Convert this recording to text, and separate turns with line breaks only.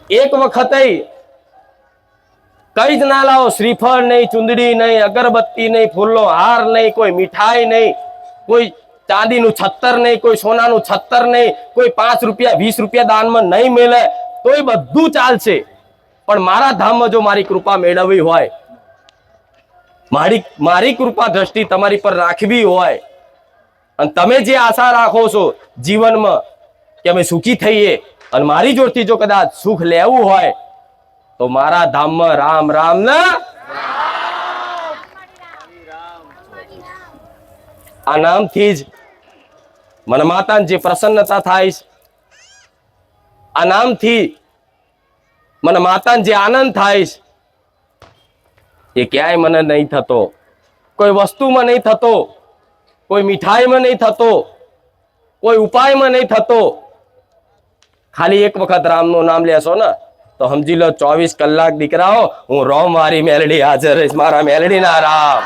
એક વખત કઈ જ ના લાવો, શ્રીફળ નહીં, ચુંદડી નહીં, અગરબત્તી નહીં, ફૂલનો હાર નહીં, કોઈ મીઠાઈ નહીં, કોઈ ચાંદીનું છત્તર નહીં, કોઈ સોનાનું છત્તર નહીં, કોઈ 5 રૂપિયા 20 રૂપિયા દાનમાં નહીં મેલે તોય બધું ચાલશે, પણ મારા ધામમાં જો મારી કૃપા મેળવવી હોય, મારી કૃપા દ્રષ્ટિ તમારી પર રાખવી હોય, અને તમે જે આશા રાખો છો જીવનમાં કે અમે સુખી થઈએ અને મારી જોડથી જો કદાચ સુખ લેવું હોય તો મારા ધામમાં રામ રામ ના આ નામથી જ મને માતાને જે પ્રસન્નતા થાય, આ નામથી મને માતાને જે આનંદ થાય એ ક્યાંય મને નહીં થતો, કોઈ વસ્તુમાં નહીં થતો, કોઈ મીઠાઈમાં નહીં થતો, કોઈ ઉપાયમાં નહીં થતો. ખાલી એક વખત રામનું નામ લેશો ને તો સમજી લો 24 કલાક દીકરાઓ હું રોમ વારી મેલડી હાજર રહીશ. મારા મેલડીના રામ.